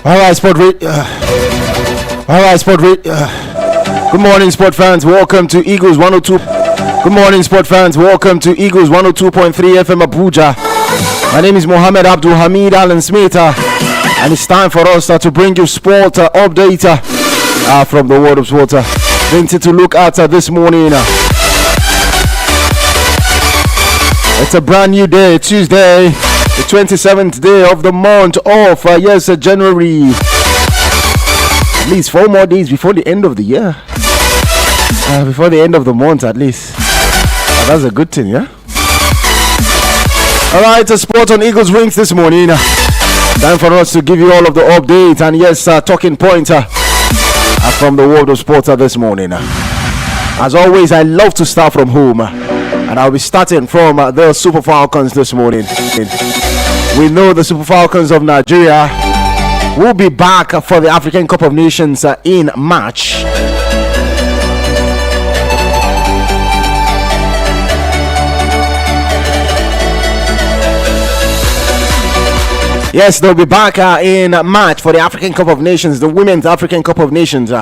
Good morning, sport fans. Welcome to Eagles 102. Good morning, sport fans. Welcome to Eagles 102.3 FM Abuja. My name is Mohammed Abdul Hamid Alan Smith, and it's time for us to bring you sport update from the world of sport. Things to look at this morning. It's a brand new day, Tuesday, the 27th day of the month of January. At least 4 more days before the end of the year. Before the end of the month, at least. That's a good thing, yeah? Alright, sport on Eagles Wings this morning. Time for us to give you all of the updates and yes, talking points from the world of sports this morning. As always, I love to start from home. And I'll be starting from the Super Falcons this morning. We know the Super Falcons of Nigeria will be back for the African Cup of Nations in March. Yes, they'll be back in March for the African Cup of Nations, the Women's African Cup of Nations.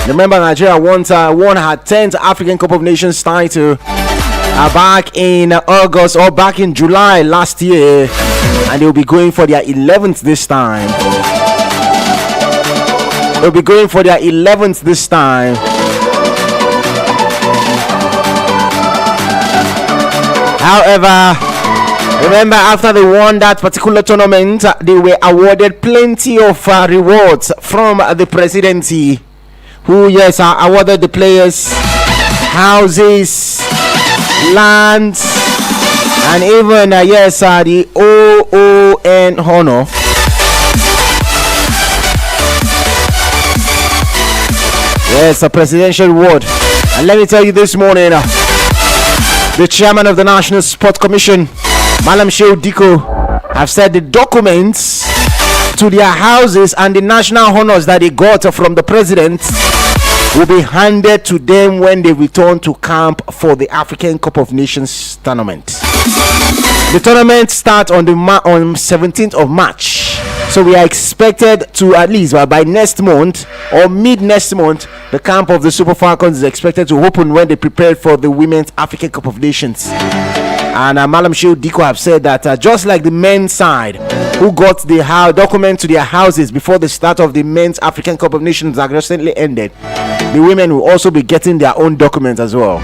Remember, Nigeria won her 10th African Cup of Nations title back in August or back in July last year, and they'll be going for their 11th this time. However, remember, after they won that particular tournament, they were awarded plenty of rewards from the presidency, who awarded the players houses, lands, and even the OON honor. Yes, a presidential reward. And let me tell you this morning, the chairman of the National Sports Commission, Malam Shehu Diko, have said the documents to their houses and the national honors that they got from the president will be handed to them when they return to camp for the African Cup of Nations tournament. The tournament starts on 17th of March. So we are expected to, at least by next month or mid next month, the camp of the Super Falcons is expected to open when they prepare for the Women's African Cup of Nations. And Malam Shehu Diko have said that just like the men's side, who got the document to their houses before the start of the Men's African Cup of Nations that recently ended, the women will also be getting their own documents as well.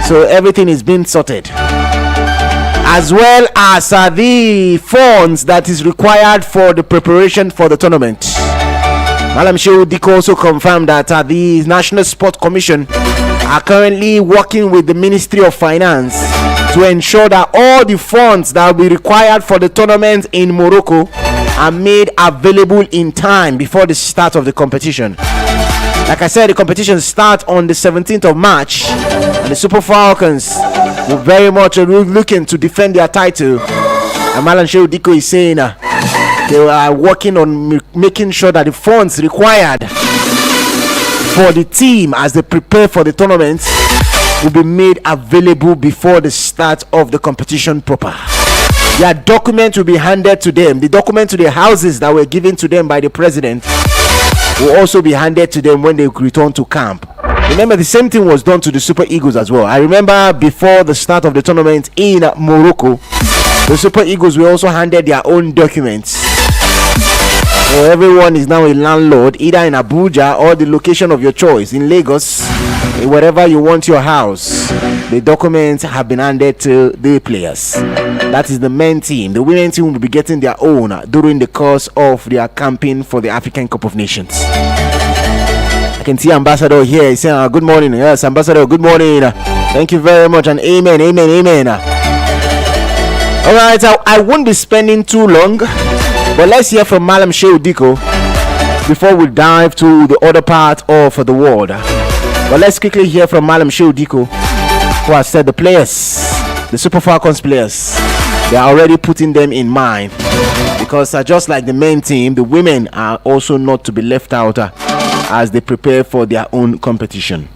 So everything is being sorted, as well as the funds that is required for the preparation for the tournament. Malam Shehu Diko also confirmed that the National Sports Commission are currently working with the Ministry of Finance to ensure that all the funds that will be required for the tournament in Morocco are made available in time before the start of the competition. Like I said, the competition starts on the 17th of March, and the Super Falcons will very much looking to defend their title. And Malam Shehu Diko is saying they are working on making sure that the funds required for the team as they prepare for the tournament will be made available before the start of the competition proper. Their document will be handed to them. The document to their houses that were given to them by the president will also be handed to them when they return to camp. Remember, the same thing was done to the Super Eagles as well. I remember before the start of the tournament in Morocco, the Super Eagles were also handed their own documents. So everyone is now a landlord, either in Abuja or the location of your choice, in Lagos, wherever you want your house. The documents have been handed to the players. That is the men team. The women team will be getting their own during the course of their campaign for the African Cup of Nations. I can see Ambassador here. He's saying, good morning. Yes, Ambassador, good morning. Thank you very much, and amen. All right, I won't be spending too long, but let's hear from Malam Shehu Diko before we dive to the other part of the world. But let's quickly hear from Malam Shehu Diko, who has said the players, the Super Falcons players, they are already putting them in mind, because just like the men team, the women are also not to be left out as they prepare for their own competition.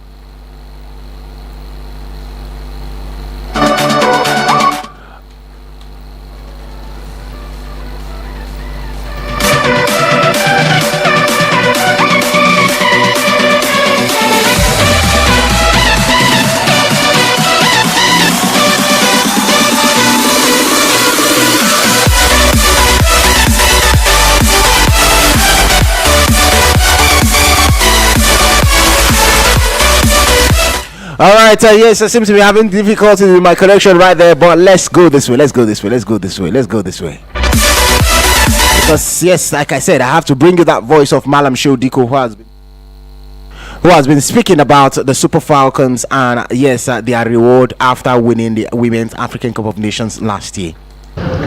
All right, yes, I seem to be having difficulty with my connection right there, but let's go this way. Let's go this way. Let's go this way. Let's go this way. Because yes, like I said, I have to bring you that voice of Malam Diko, who has been speaking about the Super Falcons and yes, their reward after winning the Women's African Cup of Nations last year.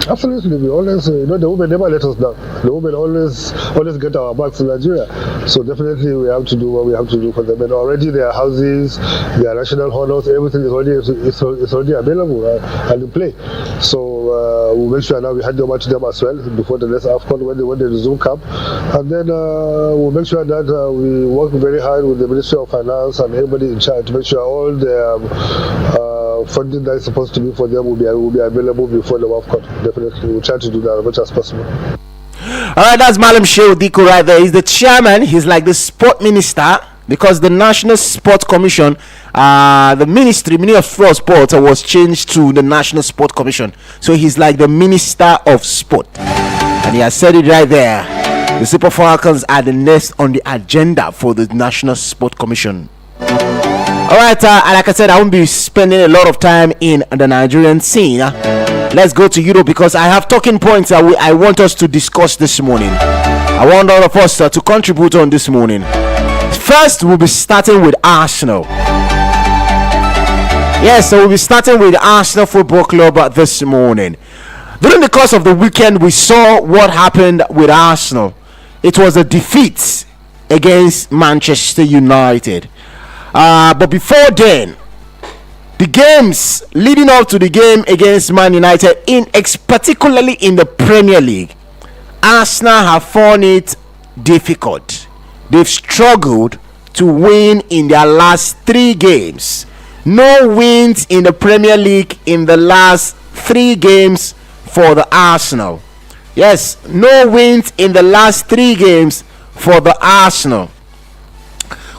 Absolutely, we always, the women never let us down. The women always get our backs in Nigeria. So definitely we have to do what we have to do for them. And already their houses, their national honors, everything is already available and in play. So we'll make sure now we hand over to them as well before the next AFCON when they resume camp. And then we'll make sure that we work very hard with the Ministry of Finance and everybody in charge to make sure all the funding that is supposed to be for them will be available before the AFCON. Definitely, we'll try to do that as much as possible. All right, that's Malam Shehu Diko right there. He's the chairman. He's like the sport minister because the National Sport Commission, the Ministry of Sport was changed to the National Sport Commission. So he's like the Minister of Sport. And he has said it right there. The Super Falcons are the next on the agenda for the National Sport Commission. All right, like I said, I won't be spending a lot of time in the Nigerian scene. Let's go to Europe because I have talking points that I want us to discuss this morning. I want all of us to contribute on this morning. First, we'll be starting with Arsenal. Yes, so we'll be starting with Arsenal Football Club this morning. During the course of the weekend, we saw what happened with Arsenal. It was a defeat against Manchester United. But before then, the games leading up to the game against Man United, particularly in the Premier League, Arsenal have found it difficult. They've struggled to win in their last 3 games. No wins in the Premier League in the last 3 games for the Arsenal. Yes, no wins in the last 3 games for the Arsenal.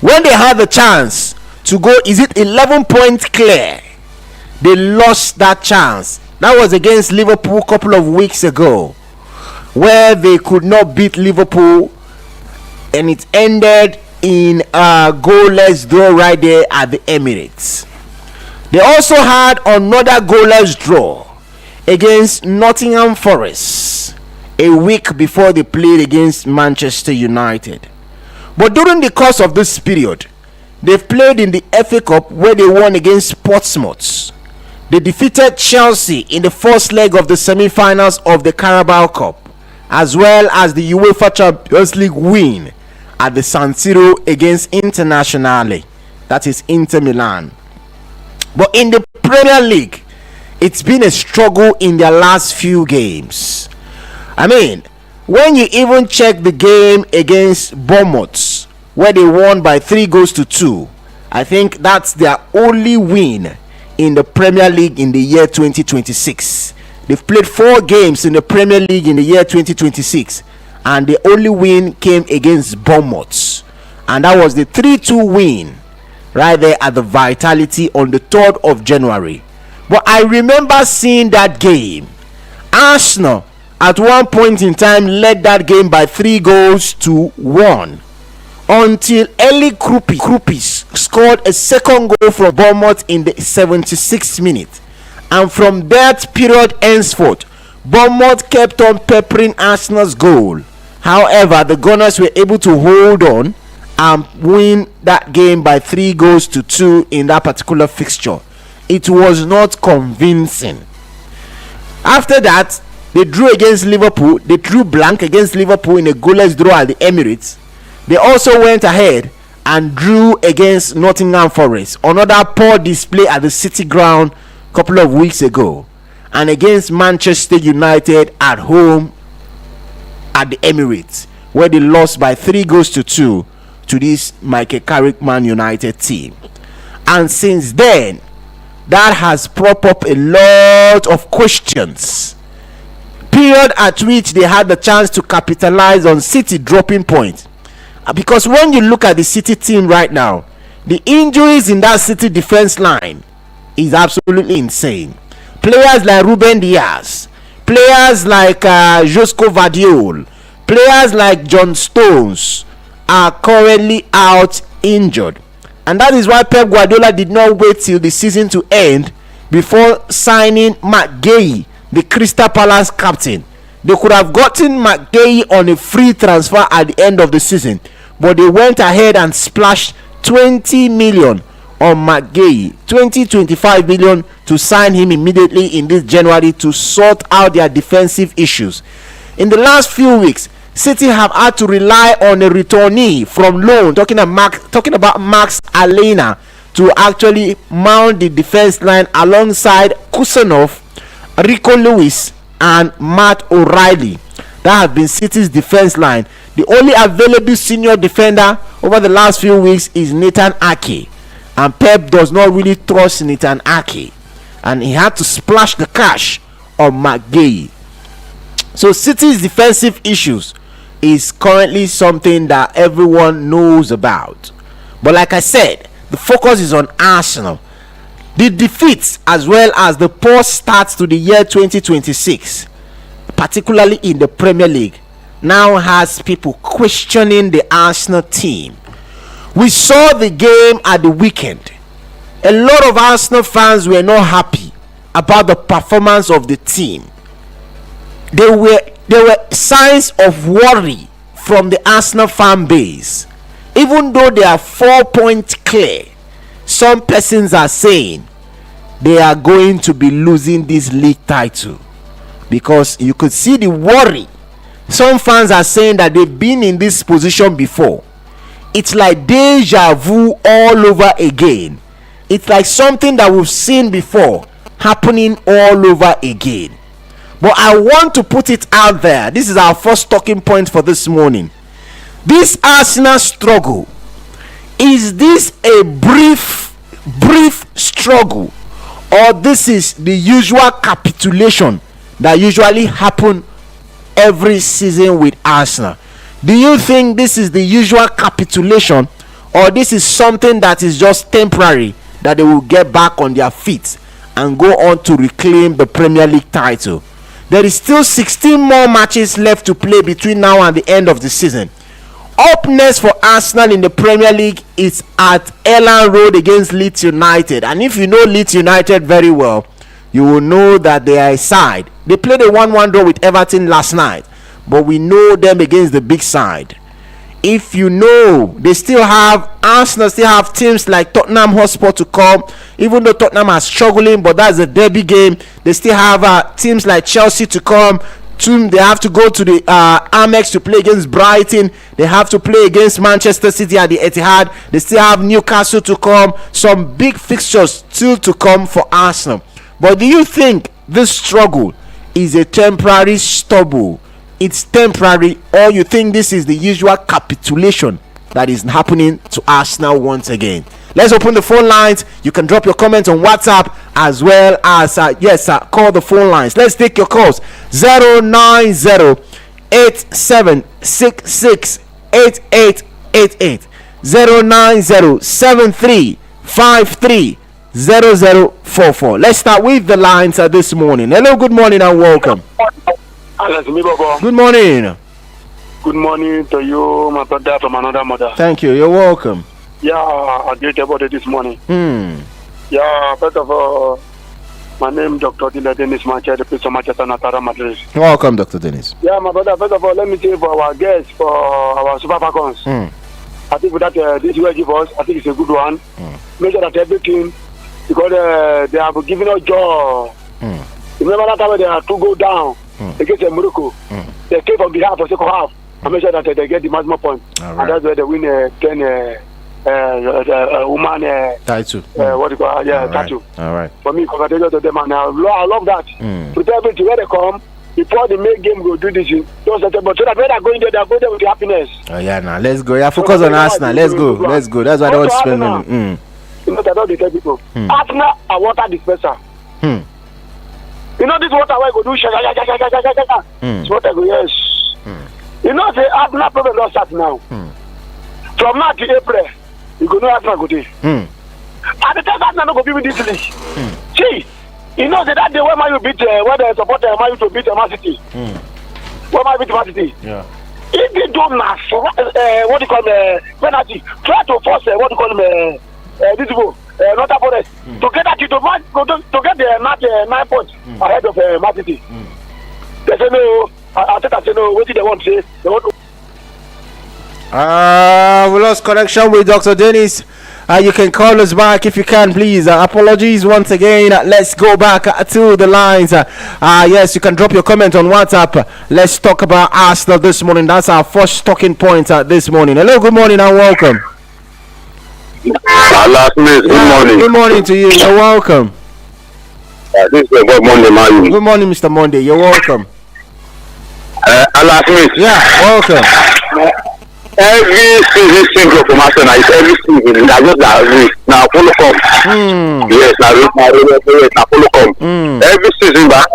When they had the chance to go, is it 11 points clear? They lost that chance. That was against Liverpool a couple of weeks ago, where they could not beat Liverpool, and it ended in a goalless draw right there at the Emirates. They also had another goalless draw against Nottingham Forest a week before they played against Manchester United. But during the course of this period, they've played in the FA Cup where they won against Portsmouth. They defeated Chelsea in the first leg of the semi-finals of the Carabao Cup, as well as the UEFA Champions League win at the San Siro against Internazionale, that is Inter Milan. But in the Premier League, it's been a struggle in their last few games. I mean, when you even check the game against Bournemouth, where they won by 3-2, I think that's their only win in the Premier League in the year 2026. They've played 4 games in the Premier League in the year 2026, and the only win came against Bournemouth, and that was the 3-2 win right there at the Vitality on the 3rd of January. But I remember seeing that game. Arsenal at one point in time led that game by 3-1 until Eli Krupis scored a second goal from Bournemouth in the 76th minute, and from that period henceforth, Bournemouth kept on peppering Arsenal's goal. However, the Gunners were able to hold on and win that game by 3-2 in that particular fixture. It was not convincing. After that, they drew against Liverpool. They drew blank against Liverpool in a goalless draw at the Emirates. They also went ahead and drew against Nottingham Forest, another poor display at the City Ground a couple of weeks ago, and against Manchester United at home at the Emirates, where they lost by 3-2 to this Michael Carrick Man United team. And since then, that has propped up a lot of questions. Period at which they had the chance to capitalize on City dropping points. Because when you look at the City team right now, the injuries in that City defense line is absolutely insane. Players like Ruben Diaz, players like Josko Vardiol, players like John Stones are currently out injured. And that is why Pep Guardiola did not wait till the season to end before signing McGahey, the Crystal Palace captain. They could have gotten McGahey on a free transfer at the end of the season, but they went ahead and splashed 20 million on McGahey, 25 million to sign him immediately in this January to sort out their defensive issues. In the last few weeks, City have had to rely on a returnee from loan, talking about Max Alena, to actually mount the defense line alongside Kusanov, Rico Lewis and Matt O'Reilly. That has been City's defense line. The only available senior defender over the last few weeks is Nathan Ake, and Pep does not really trust Nathan Ake, and he had to splash the cash on McGahey. So City's defensive issues is currently something that everyone knows about. But like I said, the focus is on Arsenal. The defeats as well as the poor start to the year 2026, particularly in the Premier League, now has people questioning the Arsenal team. We saw the game at the weekend. A lot of Arsenal fans were not happy about the performance of the team. There were signs of worry from the Arsenal fan base. Even though they are 4 points clear, some persons are saying they are going to be losing this league title, because you could see the worry. Some fans are saying that they've been in this position before. It's like deja vu all over again. It's like something that we've seen before happening all over again. But I want to put it out there. This is our first talking point for this morning. This Arsenal struggle, is this a brief struggle, or this is the usual capitulation that usually happen every season with Arsenal? Do you think this is the usual capitulation, or this is something that is just temporary, that they will get back on their feet and go on to reclaim the Premier League title? There is still 16 more matches left to play between now and the end of the season. Up next for Arsenal in the Premier League is at Elland Road against Leeds United. And if you know Leeds United very well, you will know that they are a side. They played a 1-1 draw with Everton last night, but we know them against the big side. If you know, Arsenal still have teams like Tottenham Hotspur to come. Even though Tottenham are struggling, but that's a derby game. They still have teams like Chelsea to come. They have to go to the Amex to play against Brighton. They have to play against Manchester City at the Etihad. They still have Newcastle to come. Some big fixtures still to come for Arsenal. But do you think this struggle is a temporary stubble? It's temporary, or you think this is the usual capitulation that is happening to Arsenal once again? Let's open the phone lines. You can drop your comments on WhatsApp as well as call the phone lines. Let's take your calls. 090-8766-8888, 090-7353-0044. Let's start with the lines this morning. Hello, good morning and welcome. Good morning. Good morning to you, my brother from another mother. Thank you. You're welcome. Yeah, I great about it this morning. Yeah, first of all, my name is Dr. Dennis Manchester, the Prince of Manchester, Natara, Madrid. Welcome, Dr. Dennis. Yeah, my brother, first of all, let me say for our guests, for our Super Falcons, I think that this will give us, I think it's a good one. Make sure that everything, because they have given us joy. Remember that time when they had to go down against Morocco, they came on behalf of second half and make sure that they get the maximum point. Right. And that's where they win 10 woman title. What do you call title. All right. For me, congratulations to them, and I love that. To tell everything where they come before the main game go do this. But so that when they're going there, they're going there with the happiness. Oh yeah, now let's go. Yeah, focus on Arsenal. Let's go. That's why I don't want to spend money. You know, I don't tell people. Arsenal a water dispenser. You know this water where go do shaka. It's water go yes. You know the Arsenal problem don't start now. From now to April, you go know Arsenal go there. And the time Arsenal no go be with this league. See, you know that day when Man U beat, when they support Man U to beat Man City. When Man U beat Man City. Yeah. If they do mass, what do you call penalty? Try to force this people, not opponents, to get that to get the 9 points ahead of Man City. They say no. I think I say no. What did they want to say? They want to. We lost connection with Dr. Dennis. You can call us back if you can, please. Apologies once again. Let's go back to the lines. Yes, you can drop your comment on WhatsApp. Let's talk about Arsenal this morning. That's our first talking point this morning. Hello, good morning and welcome. Good morning. Good morning to you. You're welcome. This is good morning, man. Good morning, Mr. Monday. You're welcome. Allah Smith. Yeah, welcome. Every season single from Arsenal is every season. I just now follow come. Yes, now follow come. Every season, but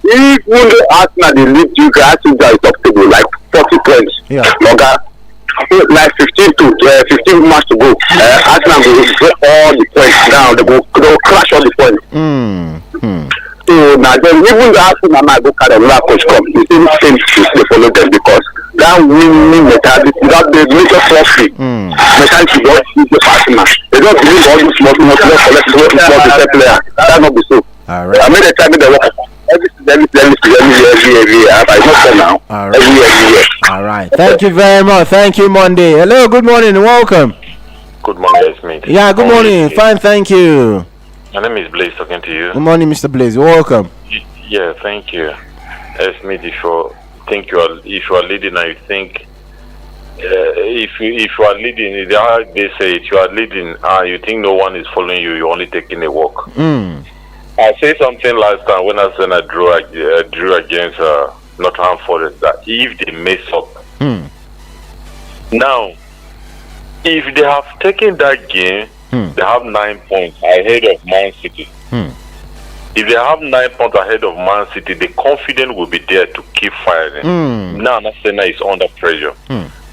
even the Arsenal they lead you guys to the top table like 40 points. Yeah. Okay. Like 15 months to go. Arsenal will get all the points down. They will crash all the points. So now then, even the Arsenal might go carry another coach come. The same thing they follow them because that winning mentality, that the major trophy mentality don't use the Arsenal. They don't believe all these small things. They don't collect the player. That not be so. All right. I mean, they tell me they work every year. I know now. All right. Every year. All right. Thank you very much. Thank you, Monday. Hello. Good morning. Welcome. Good morning, Smith. Yeah. Good morning. Fine. Thank you. My name is Blaze talking to you. Good morning, Mr. Blaze. Welcome. Yeah, thank you. Smith, if you are leading and you think if you are leading, they say if you are leading and you think no one is following you, you're only taking a walk. I said something last time when Arsenal drew against Nottingham Forest that if they mess up, now if they have taken that game, they have 9 points ahead of Man City. If they have 9 points ahead of Man City, the confidence will be there to keep firing. Now Arsenal is under pressure.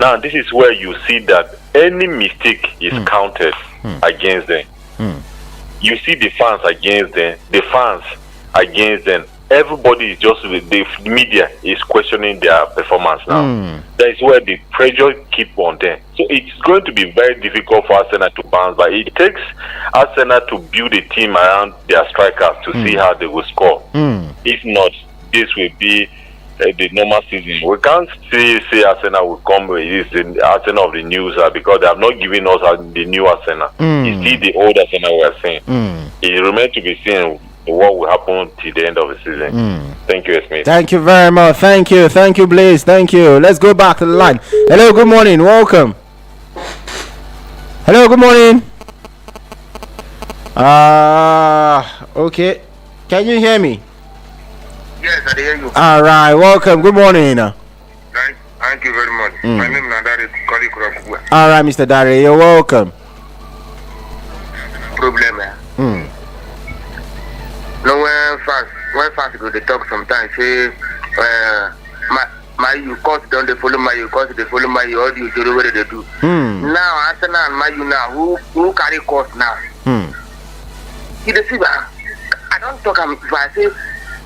Now this is where you see that any mistake is counted against them. You see the fans against them. Everybody is just the media is questioning their performance now. That is where the pressure keep on them. So it's going to be very difficult for Arsenal to bounce back. It takes Arsenal to build a team around their strikers to see how they will score. If not, this will be the normal season. We can't say Arsenal will come with the Arsenal of the news because they have not given us the new Arsenal. It's still the old Arsenal we are seeing. It remains to be seen what will happen till the end of the season. Thank you, Smith. Thank you very much. Thank you, Blaze. Thank you. Let's go back to the line. Hello, good morning. Welcome. Hello, good morning. Okay. Can you hear me? Yes, I hear you. All right. Welcome. Good morning. Thank you very much. My name is Nadari Koli. All right, Mr. Dari. You're welcome. Problem. No, when fast go they talk sometimes say my you cause don't they follow my you cause they follow my you all you do what they do. Now Arsenal and my you now who carry cost now. You see I don't talk if I say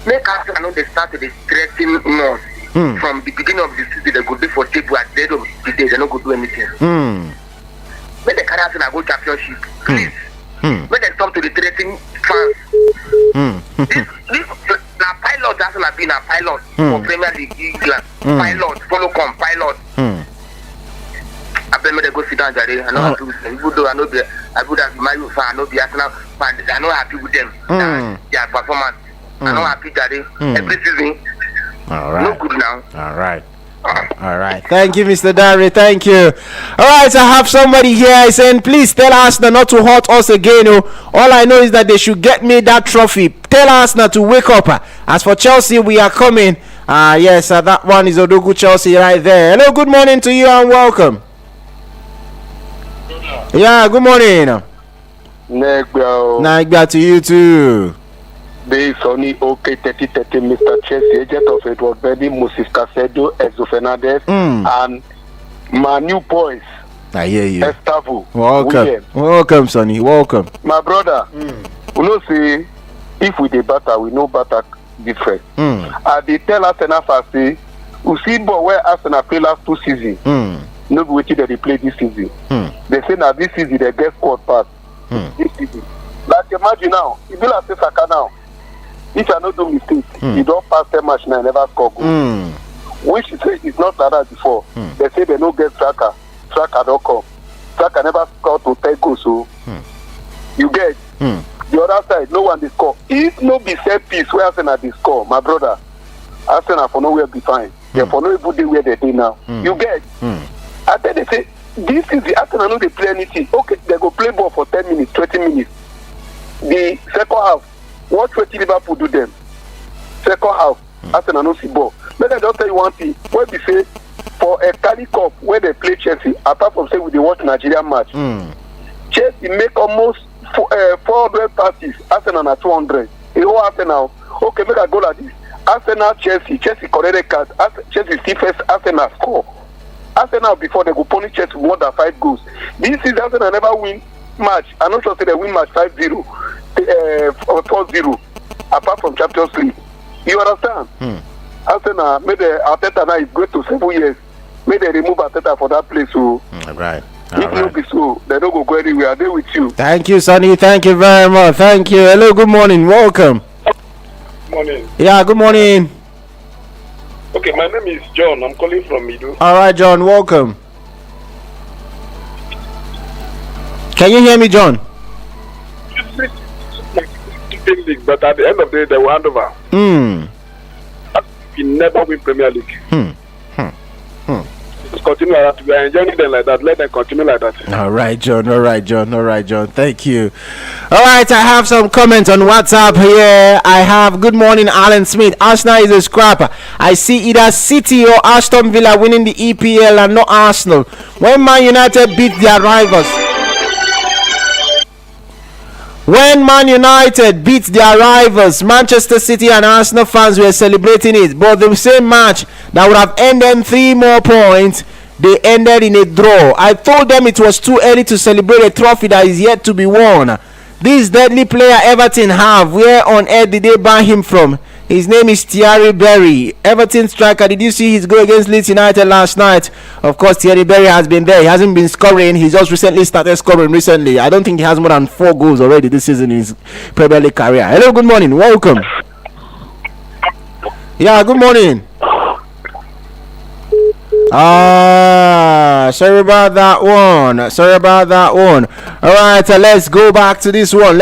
make Arsenal know they start to stressing more from the beginning of the season they could be for table at the end of the day they don't go do anything. Make the carry Arsenal go championship, please. When they come to the threatening fans, this na pilot Arsenal been a pilot for Premier League England. Pilot, follow come pilot. I bet me they go sit down there. I know happy with them. Even though I know I would have my fan, I know the Arsenal fan. I know happy with them. Their performance. I know happy there. Every season. All right. No good now. All right. All right. Thank you, Mr. Dari. Thank you. All right. I have somebody here saying, please tell Arsenal not to hurt us again. All I know is that they should get me that trophy. Tell Arsenal to wake up. As for Chelsea, we are coming. Yes, that one is Odogu Chelsea right there. Hello, good morning to you and welcome. Yeah, good morning. Nagbia to you too. Based on the OK 3030, Mr. Chelsea, agent of Edward Benny, Moses Casedo, Enzo Fernandez, and my new boys. I hear you. Estavo. Welcome. William. Welcome, Sonny. Welcome. My brother, we know say if we dey batter, we know batter different. They tell Arsenal fans say, we see ball where Arsenal play last 2 seasons. No be wetin they play this season. They say now this season they get squad pass. this season. Like imagine now, if you like Saka now, if I not do mistake, you don't pass 10 match now, never score goal. Which is say it's not like that before. They say they don't get striker don't come. Striker never score to 10 goals, so you get the other side, no one they score. If no be set piece where Arsenal they score, my brother, Arsenal for nowhere be fine. They for no every where they now. You get I tell they say this is the Arsenal no they play anything. Okay, they go play ball for 10 minutes, 20 minutes. The second half, what 20 Liverpool do them? Second half, Arsenal no see ball. Let me just tell you one thing. When we say for a Cali Cup where they play Chelsea, apart from say we they watch Nigerian match, Chelsea make almost 400 passes. Arsenal at 200. The whole Arsenal. Okay, make a go like this. Arsenal, Chelsea correct card. Chelsea still first. Arsenal score. Arsenal before they go punish Chelsea more than 5 goals. This is Arsenal never win match. I'm not sure say they win match 5-0 or 4-0 apart from Champions League. You understand? Arsenal made the Arteta now is going to 7 years. May they remove Arteta for that place. So Right. if no be so, they don't go anywhere. Are they with you? Thank you, Sonny. Thank you very much. Thank you. Hello, good morning. Welcome. Morning. Yeah, good morning. Okay, my name is John. I'm calling from Mido. All right, John. Welcome. Can you hear me, John? League, but at the end of the day, they will hand over. We never win Premier League. Just continue like that. We are enjoying them like that. Let them continue like that. All right, John. All right, John. All right, John. Thank you. All right, I have some comments on WhatsApp here. I have good morning, Alan Smith. Arsenal is a scrapper. I see either City or Aston Villa winning the EPL and not Arsenal. When Man United beat their rivals. When Man United beat their rivals, Manchester City and Arsenal fans were celebrating it. But the same match that would have ended 3 more points, they ended in a draw. I told them it was too early to celebrate a trophy that is yet to be won. This deadly player Everton have, where on earth did they buy him from? His name is Thierry Berry. Everton striker, did you see his goal against Leeds United last night? Of course, Thierry Berry has been there. He hasn't been scoring. He just recently started scoring recently. I don't think he has more than 4 goals already this season in his Premier League career. Hello, good morning. Welcome. Yeah, good morning. Sorry about that one. All right, let's go back to this one.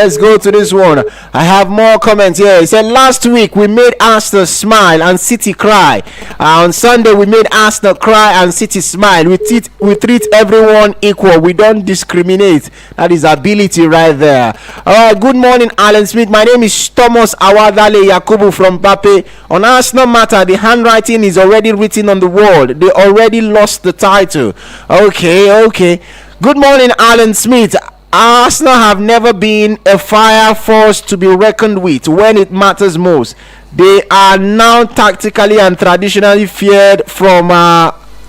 I have more comments here. He said last week we made Arsenal smile and City cry. On Sunday we made Arsenal cry and City smile. We treat everyone equal. We don't discriminate. That is ability right there. All right, good morning, Alan Smith. My name is Thomas Awadale Yakubu from Bape. On Arsenal matter, the handwriting is already written on the wall. They already lost the title. Okay. Good morning, Alan Smith. Arsenal have never been a fire force to be reckoned with when it matters most. They are now tactically and traditionally feared from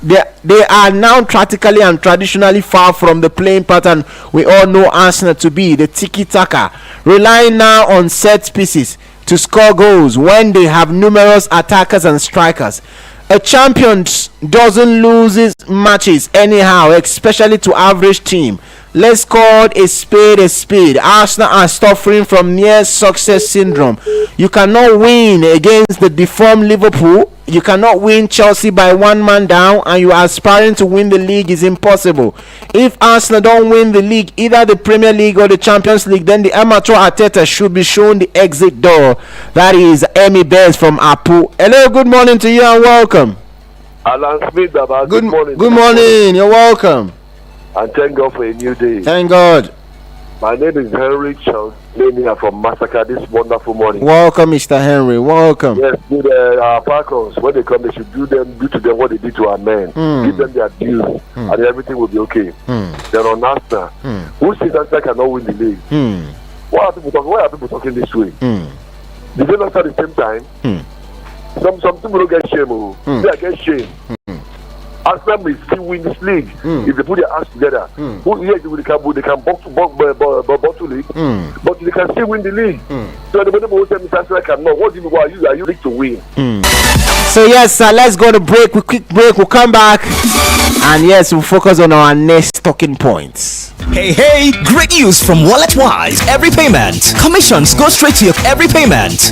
they are now tactically and traditionally far from the playing pattern we all know Arsenal to be, the tiki-taka, relying now on set pieces to score goals when they have numerous attackers and strikers. A champion doesn't lose his matches anyhow, especially to average team. Let's call a spade a spade. Arsenal are suffering from near success syndrome. You cannot win against the deformed Liverpool. You cannot win Chelsea by 1 man down, and you are aspiring to win the league is impossible. If Arsenal don't win the league, either the Premier League or the Champions League, then the amateur Arteta should be shown the exit door. That is Emmy Bears from Apu. Hello, good morning to you and welcome. Alan Smith, good morning. Good morning, you're welcome. And thank God for a new day. Thank God. My name is Henry Charles from Massacre this wonderful morning. Welcome, Mr. Henry. Welcome. Yes, with our Falcons, when they come, they should do to them what they did to our men. Give them their due, and everything will be okay. Then on Arsenal, who says Arsenal cannot win the league? Why are people talking this way? Did they not start at the same time? Some people don't get shame. They get shame. Arsenal may still win this league if they put their hands together. They can bottle it, but they can still win the league. So anybody who tells me Arsenal cannot, what do you want? Are you ready to win? So yes, let's go to break. Quick break. We'll come back And yes, we'll focus on our next talking points. Hey, great news from WalletWise. Every payment, commissions go straight to your WalletWise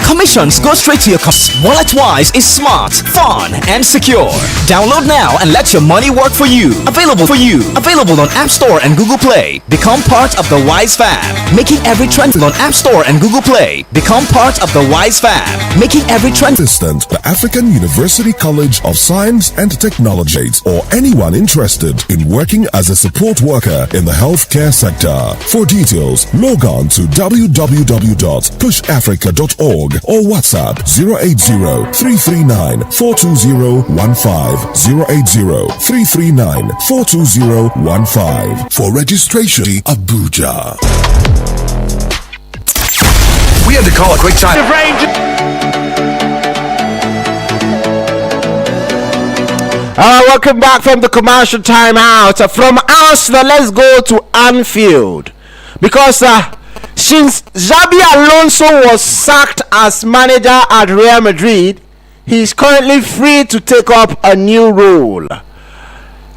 is smart, fun, and secure. Download now and let your money work for you. Available on App Store and Google Play. Become part of the Wise fam. Making every trend on App Store and Google Play. Become part of the Wise fam. Making every trend. Assistant, the African University College of Science and Technology, or anyone interested in working as a support worker in the healthcare sector. For details, log on to www.pushafrica.org or WhatsApp 080-339-42015, 080-339-42015. For registration, Abuja. We had to call a quick time. Welcome back from the commercial timeout. From Arsenal, let's go to Anfield. Because since Xabi Alonso was sacked as manager at Real Madrid, he is currently free to take up a new role.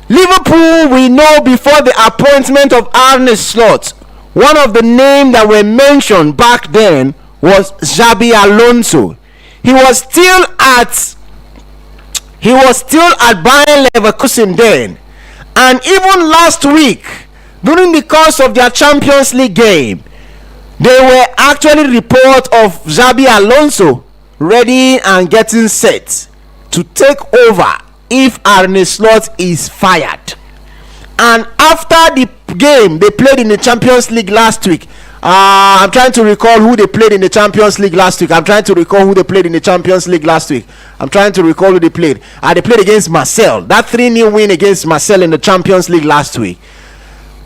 Liverpool, we know before the appointment of Arne Slot, one of the names that were mentioned back then was Xabi Alonso. He was still at Bayer Leverkusen then, and even last week during the course of their Champions League game, there were actually reports of Xabi Alonso ready and getting set to take over if Arne Slot is fired. And after the game they played in the Champions League last week, I'm trying to recall who they played in the Champions League last week. They played against Marseille. That 3-0 win against Marseille in the Champions League last week.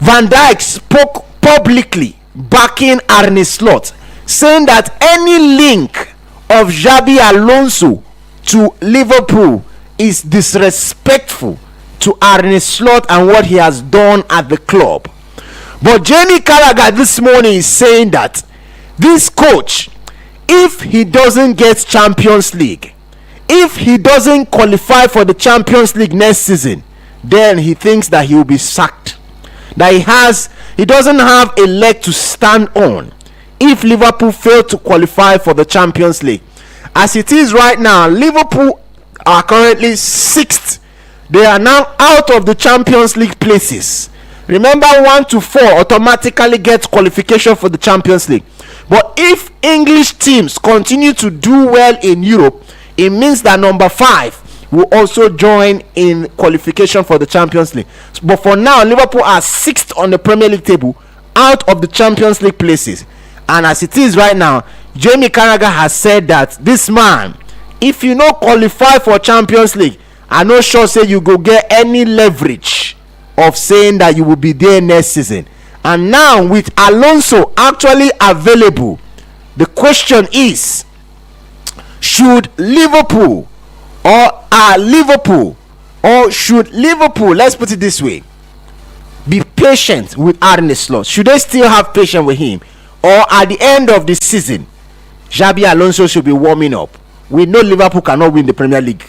Van Dijk spoke publicly backing Arne Slot, saying that any link of Xabi Alonso to Liverpool is disrespectful to Arne Slot and what he has done at the club. But Jamie Carragher this morning is saying that this coach, if he doesn't get Champions League, if he doesn't qualify for the Champions League next season, then he thinks that he will be sacked. That he doesn't have a leg to stand on if Liverpool fail to qualify for the Champions League. As it is right now, Liverpool are currently 6th. They are now out of the Champions League places. Remember, 1 to 4 automatically get qualification for the Champions League. But if English teams continue to do well in Europe, it means that number 5 will also join in qualification for the Champions League. But for now, Liverpool are 6th on the Premier League table, out of the Champions League places. And as it is right now, Jamie Carragher has said that this man, if you no qualify for Champions League, I'm not sure say you go get any leverage of saying that you will be there next season. And now with Alonso actually available, the question is, should Liverpool, let's put it this way, be patient with Arne Slot? Should they still have patience with him? Or at the end of the season, Xabi Alonso should be warming up? We know Liverpool cannot win the Premier League.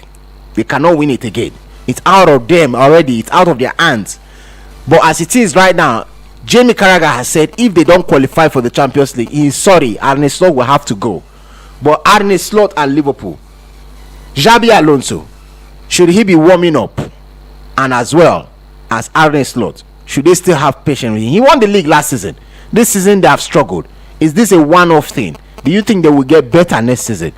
They cannot win it again. It's out of them already. It's out of their hands. But as it is right now, Jamie Carragher has said if they don't qualify for the Champions League, he is sorry, Arne Slot will have to go. But Arne Slot at Liverpool, Xabi Alonso, should he be warming up? And as well as Arne Slot, should they still have patience with him? He won the league last season. This season they have struggled. Is this a one-off thing? Do you think they will get better next season?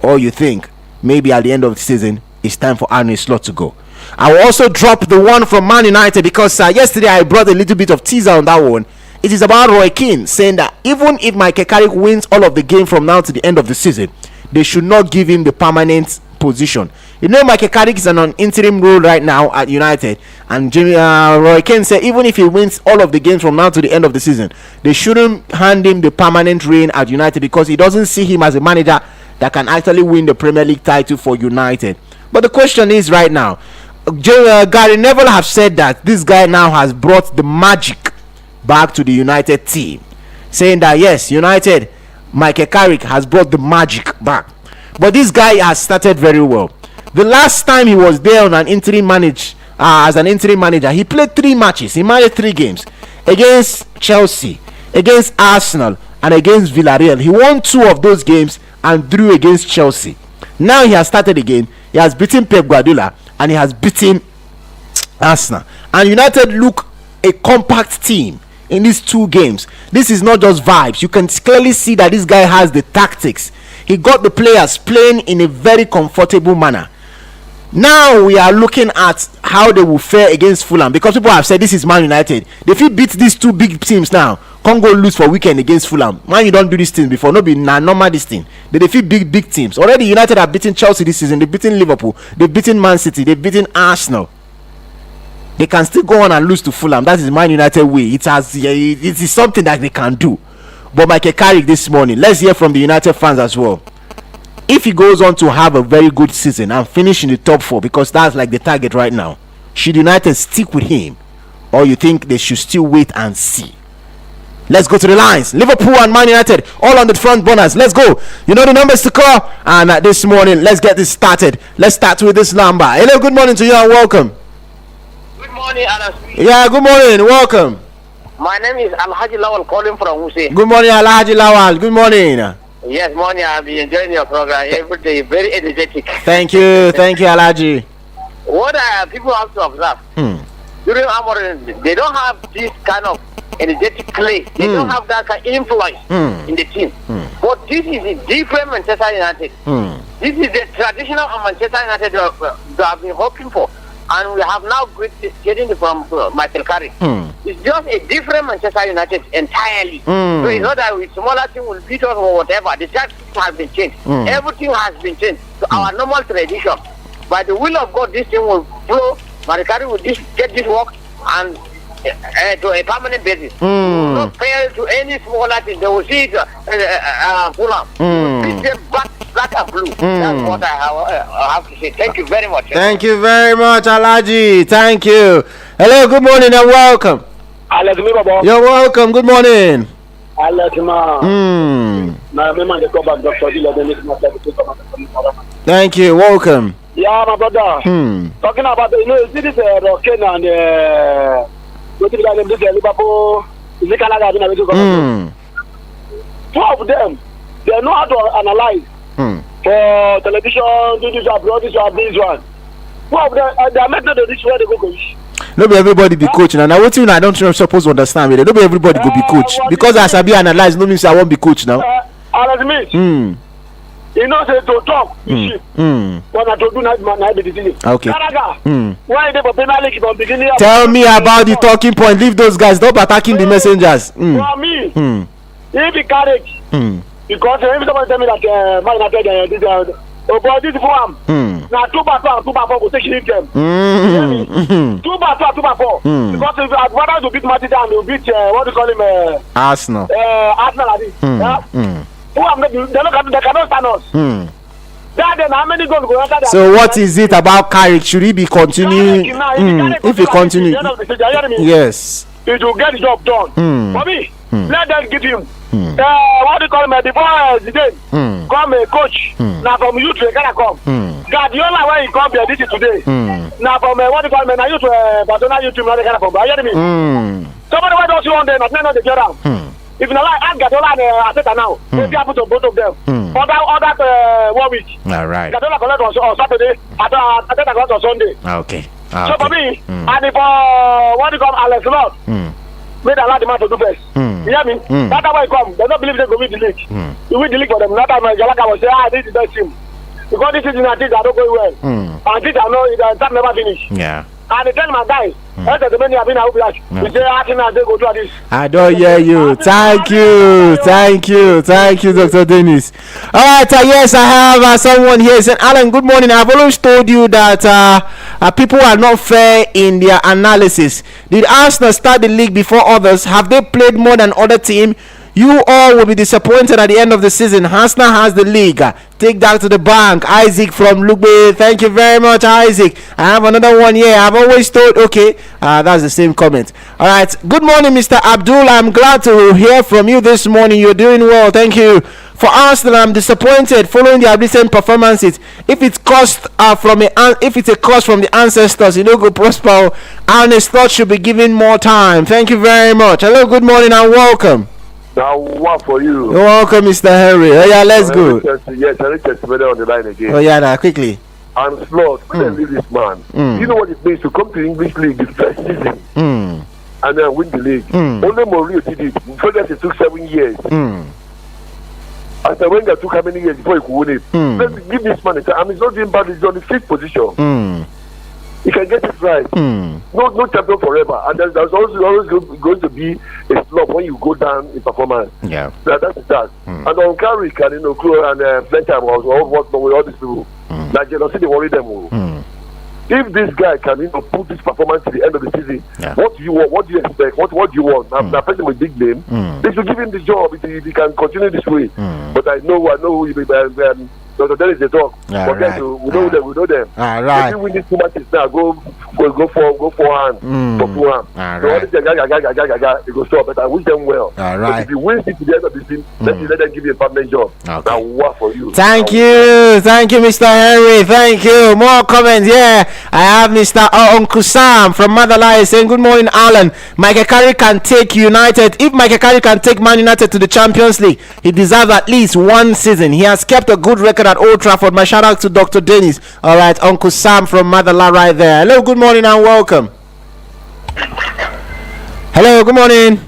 Or you think maybe at the end of the season it's time for Arne Slot to go? I will also drop the one from Man United because yesterday I brought a little bit of teaser on that one. It is about Roy Keane saying that even if Michael Carrick wins all of the game from now to the end of the season, they should not give him the permanent position. You know, Michael Carrick is on an interim role right now at United, and Roy Keane said even if he wins all of the games from now to the end of the season, they shouldn't hand him the permanent reign at United because he doesn't see him as a manager that can actually win the Premier League title for United. But the question is right now, Gary Neville have said that this guy now has brought the magic back to the United team, saying that yes, United, Michael Carrick has brought the magic back. But this guy has started very well. The last time he was there on an interim as an interim manager. He played 3 matches. He managed 3 games against Chelsea, against Arsenal, and against Villarreal. He won 2 of those games and drew against Chelsea. Now he has started again. He has beaten Pep Guardiola and he has beaten Arsenal. And United look a compact team in these 2 games. This is not just vibes. You can clearly see that this guy has the tactics. He got the players playing in a very comfortable manner. Now we are looking at how they will fare against Fulham, because people have said this is Man United. They fit beat these 2 big teams now. Can't go lose for weekend against Fulham. Man, you don't do this thing before. No be normal this thing. They defeat big teams. Already United have beaten Chelsea this season. They've beaten Liverpool. They've beaten Man City. They've beaten Arsenal. They can still go on and lose to Fulham. That is Man United way. It is something that they can do. But Michael Carrick this morning, let's hear from the United fans as well. If he goes on to have a very good season and finish in the top 4, because that's like the target right now, should United stick with him, or you think they should still wait and see? Let's go to the lines. Liverpool and Man United all on the front burners. Let's go. You know the numbers to call. And this morning, let's get this started. Let's start with this number. Hello, good morning to you and welcome. Good morning, Anas. Yeah, good morning. Welcome. My name is Alhaji Lawal calling from Hussein. Good morning, Alhaji Lawal. Good morning. Yes, morning. I've been enjoying your program every day. Very energetic. Thank you, Alhaji. What people have to observe during Amorim, they don't have this kind of energetic play. They don't have that kind of influence in the team. But this is a different Manchester United. This is the traditional Manchester United they have been hoping for, and we have now getting it from Michael Carrick. It's just a different Manchester United entirely. So it's not that with smaller team will beat us or whatever. The tactics has been changed. Everything has been changed to our normal tradition. By the will of God, this thing will flow. Michael Carrick will get this work and to a permanent basis. Not fail to any smaller team. They will see it Fulham. Beat them black and blue. That's what I have to say. Thank you very much. Thank you very much, Alhaji. Thank you. Hello, good morning and welcome. You're welcome. Good morning. Thank you. Welcome. Yeah, my brother. Talking about you see this Rockane and what is the name? Liverpool. Is it Canada? 2 of them, they know how to analyze for television, do this abroad, this one. 2 of them, they are making the reach where they go coach. No be everybody be coach now. Now what you I don't suppose to understand with it. No be everybody go be coach. Because as I be analyzed, no means I won't be coach now. You know, say to talk, when I do not be decision. Okay. Why they for Premier League from beginning? Tell me about the talking point. Leave those guys. Stop attacking the messengers. For me, if he carried, because if somebody tell me that Man United this form, now 2-4 will take them. 2-4. Because if I'd rather to beat Manchester and you beat what do you call him? Arsenal. Arsenal, I think. They cannot stand us. So what is it about Carrick? Should he be continuing? If he continue, yes, it will get the job done. For me, let them give him what do you call him? Before today, come a coach. Now from you to come. Guardiola when he come here, this is today. Now from what do you call him? Now you to Barcelona, you to America come. You hear me? Somebody why don't you want them? Not the get out. If you like, ask Guardiola and Arteta now. Maybe happen to both of them. Other 1 week. All right. Guardiola collect on Saturday. Arteta collect on Sunday. Okay. So for me, and if what do you call Alex Lord, made allow the man to do best. You hear me? That's why he come. They don't believe they go win the league. You win the league for them. That time Galaka will say, this is the best team. Because this season and things are not going well. And things are not, that never finish. Yeah. And they tell my guys, I don't hear you. Thank you, Dr. Dennis. All right, yes, I have someone here saying, Alan, good morning. I've always told you that people are not fair in their analysis. Did Arsenal start the league before others? Have they played more than other teams? You all will be disappointed at the end of the season. Arsenal has the league. Take that to the bank. Isaac from Lugbe. Thank you very much, Isaac. I have another one here. I've always thought, okay, that's the same comment. All right. Good morning, Mr. Abdul. I'm glad to hear from you this morning. You're doing well. Thank you For Arsenal, I'm disappointed following their recent performances. If it's if it's a cost from the ancestors, you know, go prosper. Arne Slot should be given more time. Thank you very much. Hello, good morning and welcome. Now, what for you? You're welcome, Mr. Henry. Oh yeah, let's go. Yes, I need to on the line again. Oh yeah, quickly. And Slot, when they leave this man, you know what it means to come to English League the first season and then win the league. Only Mourinho did it. Before that, it took 7 years. After Wenger took how many years before he could win it? Let's give this man a time. I mean, he's not doing bad. He's on the 5th position. He can get it right. No champion forever. And there's always going to be a slump when you go down in performance. Yeah. That's that. And on Carrick and Klo and Fletcher was with all these people. Like jealousy, they worry them. If this guy can put this performance to the end of the season, what do you want? What do you expect? What do you want? I'm a person with a big name. They should give him the job if he can continue this way. But I know who he is. So there is the talk. We know them. All right. If you win these 2 matches now, go forehand. So all this it goes stop. But I wish them well. All right. But if you win it to the end of the season, let them give you a permanent job. Okay. Now what for you? Thank you, Mr. Henry. Thank you. More comments. Yeah, I have Mr. Uncle Sam from Motherline saying, "Good morning, Alan. Michael Carrick can take United. If Michael Carrick can take Man United to the Champions League, he deserves at least 1 season. He has kept a good record at Old Trafford." My shout out to Dr. Dennis. All right, Uncle Sam from Motherline right there. Hello, good morning and welcome. Hello, good morning.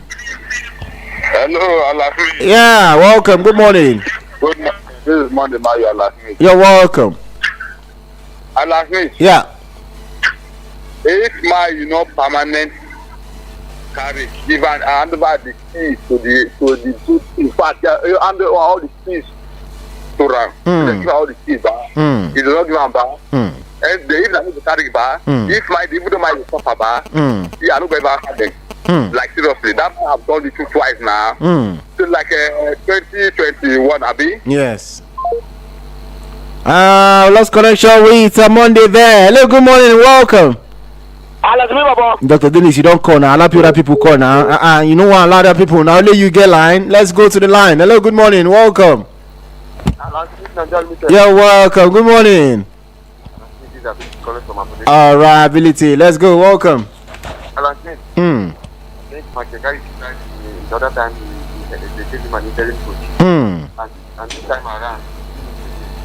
Hello, Alafmi. Yeah, welcome. Good morning. Good morning. This is Monday Mayo Alafmi. You're welcome. Alafmi. Yeah. If my permanent carry give and hand over the keys to the in fact hand over all the keys to Ram. Give all the keys back. He does not give them back. And they even need to carry back. If even though my suffer back, he are not going back again. Like seriously, that I've done it twice now. So like 2021, Abi. Yes. Lost connection with Monday there. Hello, good morning, welcome. Dr. Dennis, you don't call now. Allow other people call now. You know what? Allow other people now. Only you get line. Let's go to the line. Hello, good morning, welcome. You're welcome. Good morning. All right, ability. Let's go. Welcome. The other time they gave him an interim coach. And this time around,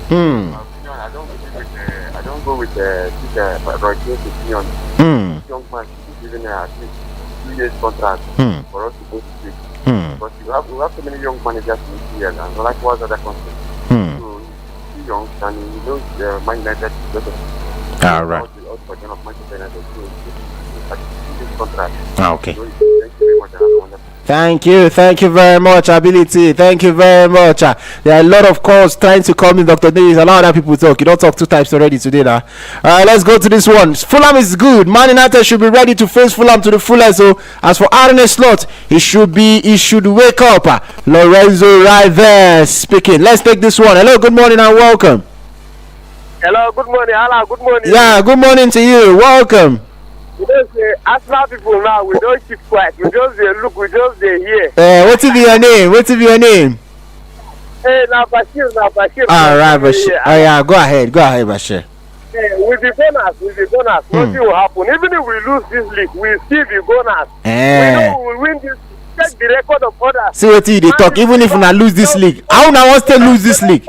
I don't go with this Roy Jones opinion. Young man should be given at least 2 years contract for us to go to sleep. But we have so many young managers in here and likewise other countries. So he's young and he knows Man United is better. All right. Okay. Thank you very much, ability. Thank you very much. There are a lot of calls trying to call me, Dr. Davis. A lot of other people talk. You don't talk 2 times already today now. Alright, let's go to this one. Fulham is good. Man United should be ready to face Fulham to the fullest. So as for Arne Slot, he should wake up. Lorenzo right there speaking. Let's take this one. Hello, good morning and welcome. Hello, good morning, Alan. Good morning. Yeah, good morning to you. Welcome. We don't say Arsenal people now. We don't keep quiet. We just look. We just hear. What will be your name? Hey, now Bashir. All right, Bashir. Oh yeah, go ahead, Bashir. With the bonus, nothing will happen. Even if we lose this league, we still be bonus. We know we will win this. Check the record of others. See what they talk. Even if we not lose this league, how now want to lose this league?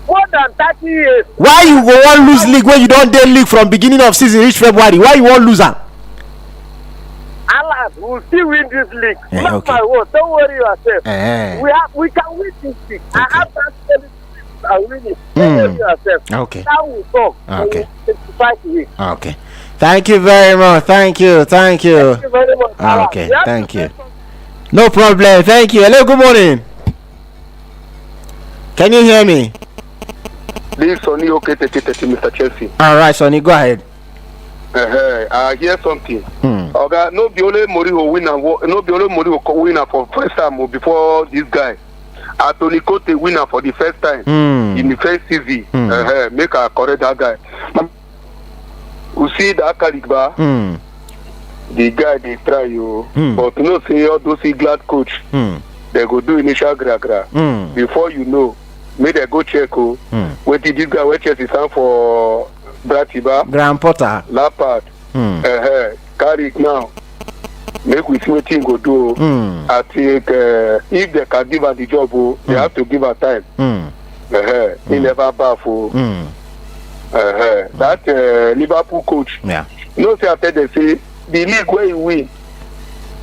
More than 30 years. Why you go want lose league when you don't dey league from beginning of season reach February? Why you want lose am? Alas, we'll still win this league. Okay. My word, don't worry yourself. We can win this league. Okay. I have that feeling and win it. Don't worry yourself. Okay. Now we talk. Okay. Okay. Thank you very much. Thank you. Thank you very much. Okay. Thank you. No problem. Thank you. Hello. Good morning. Can you hear me? This is Sonny Mr. Chelsea. All right, Sonny, go ahead. I hear something. Okay, no be only Mourinho winner for first time before this guy. Anthony Conte winner for the first time in the first season. Make a correct that guy. You see that Kalikba? The guy they try you, but you know say all those glad coach. Them they go do initial gra. Before you know, may they go check wait did this guy wait Chelsea stand for Bratiba Graham Potter Lampard carry it now. Make we see what team go do. I think if they can give her the job, they have to give her time. He never baffle. That Liverpool coach. Yeah. You know, say after they say the league where you win.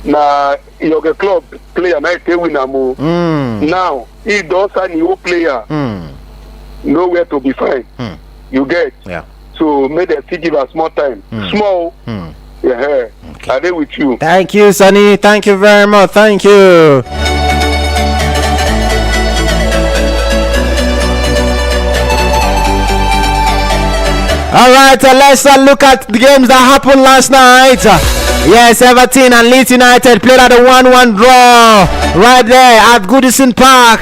Now your club player might stay win more. Now he does sign new player. Nowhere to be fine. You get. Yeah. So may they still give us more time. Small. Yeah. Are they with you? Thank you, Sonny. Thank you very much. Thank you. All right, let's look at the games that happened last night. Yes, Everton and Leeds United played at a 1-1 draw right there at Goodison Park.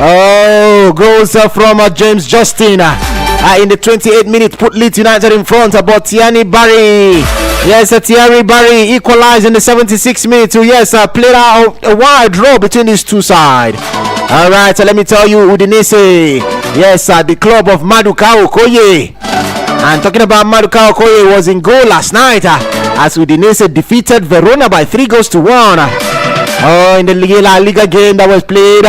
Oh, goals from James Justin in the 28th minute put Leeds United in front, but Thierry Barry. Yes, Thierry Barry equalized in the 76th minute. So yes, played out a wide draw between these two sides. All right, so let me tell you, Udinese. Yes, the club of Maduka Okoye. And talking about Maduka Okoye was in goal last night as Udinese defeated Verona by 3-1. In the La Liga game that was played,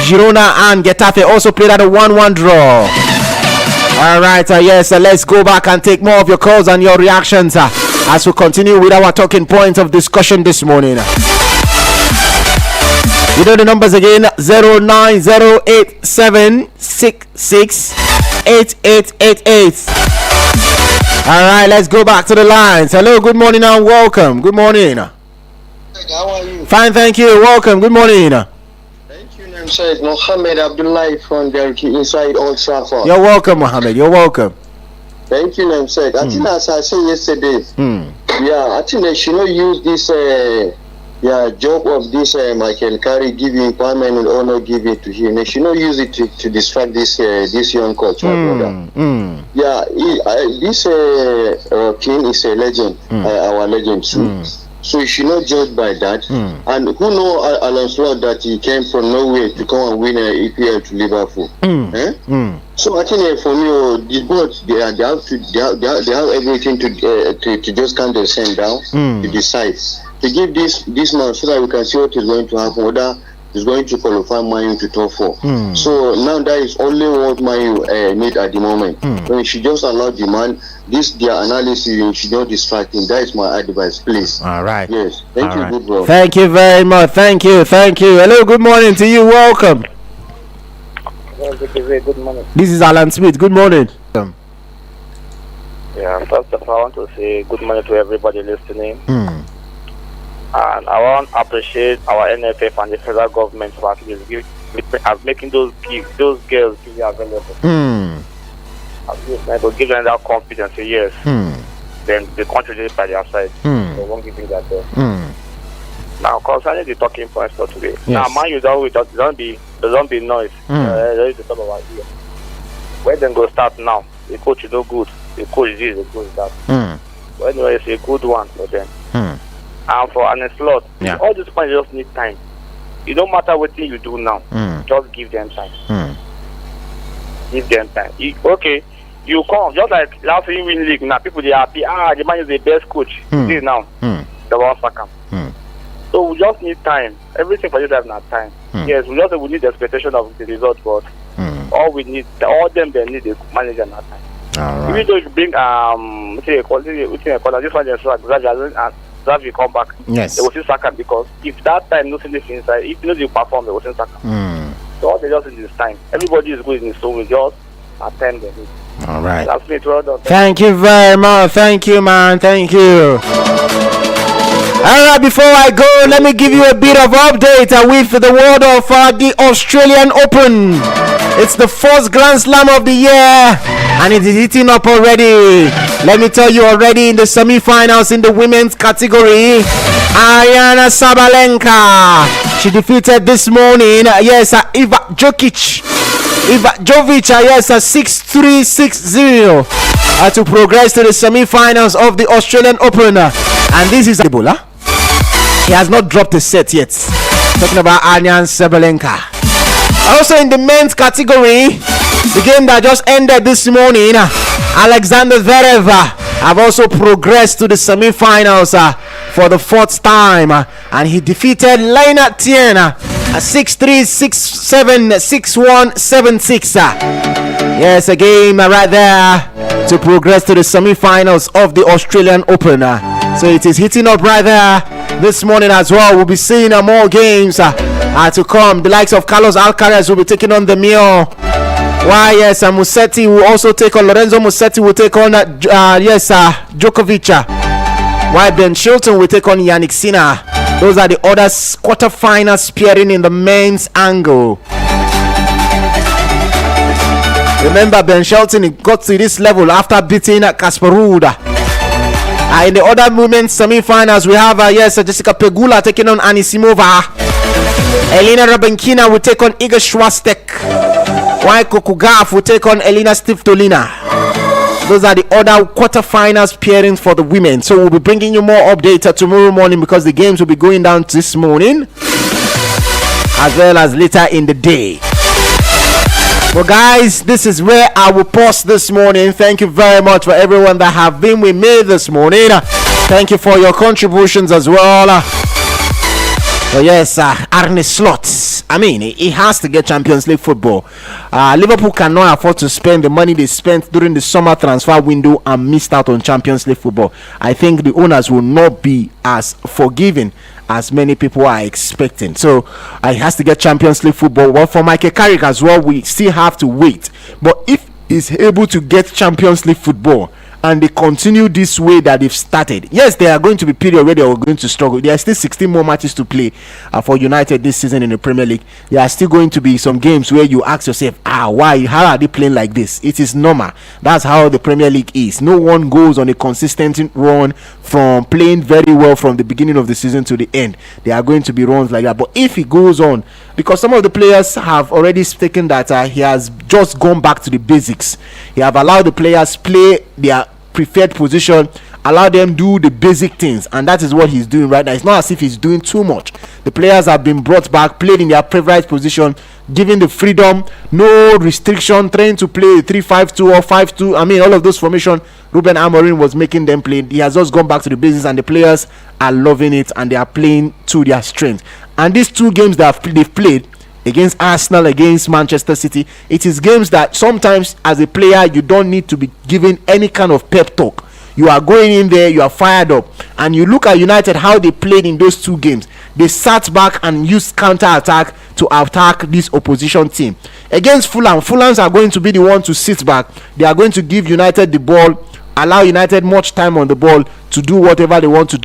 Girona and Getafe also played at a 1-1 draw. All right, yes, let's go back and take more of your calls and your reactions as we continue with our talking points of discussion this morning. You know the numbers again, 09087668888. All right, let's go back to the lines. Hello, good morning and welcome. Good morning. How are you? Fine, thank you. Welcome. Good morning. Thank you, Namsaid. Mohammed Abdullahi from Derki inside Old Trafford. You're welcome, Mohammed. You're welcome. Thank you, Namsaid. I think as I said yesterday, I think they should not use this job of this Michael Carey giving permanent honor giving to him. They should not use it to distract this young coach. This King is a legend, our legend too. So you should not judge by that. And who know Alan Slot that he came from nowhere to come and win an EPL to Liverpool? So I think for me, the board they have everything to just count the same down to decide to give this man so that we can see what is going to happen. Whether is going to qualify Man U to top 4. So now that is only what Man U need at the moment. So you should just allow the man their analysis. You should not distract him. That is my advice, please. All right. Yes. Thank you, good bro. Thank you very much. Thank you. Hello. Good morning to you. Welcome. Good morning. This is Alan Smith. Good morning. Yeah, first of all, I want to say good morning to everybody listening. And I want to appreciate our NFF and the federal government for at least making those girls give available. At least I will give them that confidence. Yes. Then they contribute by their side. They won't give you that there. Now concerning the talking points for today. Yes. Now man, you don't be noise. There is the top of our ear. Where then go start now? The coach is no good. The coach is this, the coach is that. But anyway, it's a good one for them. And for an slot, all these points just need time. It don't matter what thing you do now. Just give them time. Give them time. You come just like last year win league. Now people they happy. The man is the best coach. See now, the one second. So we just need time. Everything for you to have not time. Yes, we need the expectation of the result, but all we need, all them they need the manager not time. All right. Even though you bring this one just like Xavi come back. Yes. They will see Saka because if that time no finish inside, if you know you perform, they will see Saka. So all they just need is time. Everybody is good in his own. We just attend them. All right. That's me. Well done. Thank you very much. Thank you, man. Thank you. All right, before I go, let me give you a bit of update with the world of the Australian Open. It's the first Grand Slam of the year, and it is heating up already. Let me tell you already in the semi-finals in the women's category, Aryna Sabalenka. She defeated this morning, Iva Jovic, 6-3, 6-0 to progress to the semi-finals of the Australian Open. And this is Ebola. She has not dropped a set yet. Talking about Aryan Sabalenka. Also in the men's category, the game that just ended this morning, Alexander Zverev have also progressed to the semi-finals for the 4th time, and he defeated Leinart Tien 6-3, 6-7, 6-1, 7-6. Yes, a game right there to progress to the semi-finals of the Australian Open. So it is heating up right there this morning as well. We'll be seeing more games to come. The likes of Carlos Alcaraz will be taking on the Mio. Why, yes, Musetti will also take on Lorenzo Musetti will take on Djokovic. Why Ben Shelton will take on Yannick Sinner. Those are the other quarterfinals pairing in the men's angle. Remember, Ben Shelton got to this level after beating Casper Ruud. In the other women's semi-finals, we have Jessica Pegula taking on Anisimova. Elena Rabenkina will take on Iga Swiatek. While Kokugaf will take on Elena Svitolina. Those are the other quarterfinals pairings for the women. So we'll be bringing you more updates tomorrow morning because the games will be going down this morning as well as later in the day. Well, guys, this is where I will pause this morning. Thank you very much for everyone that have been with me this morning. Thank you for your contributions as well. So yes, Arne Slot. I mean, he has to get Champions League football. Liverpool cannot afford to spend the money they spent during the summer transfer window and missed out on Champions League football. I think the owners will not be as forgiving as many people are expecting. So he has to get Champions League football. Well, for Michael Carrick as well, we still have to wait. But if he's able to get Champions League football and they continue this way that they've started, yes, there are going to be periods where they are going to struggle. There are still 16 more matches to play for United this season in the Premier League. There are still going to be some games where you ask yourself, why? How are they playing like this? It is normal. That's how the Premier League is. No one goes on a consistent run from playing very well from the beginning of the season to the end. There are going to be runs like that. But if he goes on, because some of the players have already taken that he has just gone back to the basics. He have allowed the players play their preferred position, allow them do the basic things, and that is what he's doing right now. It's not as if he's doing too much. The players have been brought back, played in their favorite position, given the freedom, no restriction, trying to play 3-5-2 or 5-2. I mean, all of those formation Ruben Amorim was making them play. He has just gone back to the basics, and the players are loving it, and they are playing to their strength. And these two games that they've played against Arsenal, against Manchester City, it is games that sometimes as a player you don't need to be given any kind of pep talk. You are going in there, you are fired up, and you look at United, how they played in those two games. They sat back and used counter-attack to attack this opposition team. Against Fulhams are going to be the one to sit back. They are going to give United the ball, allow United much time on the ball to do whatever they want to do.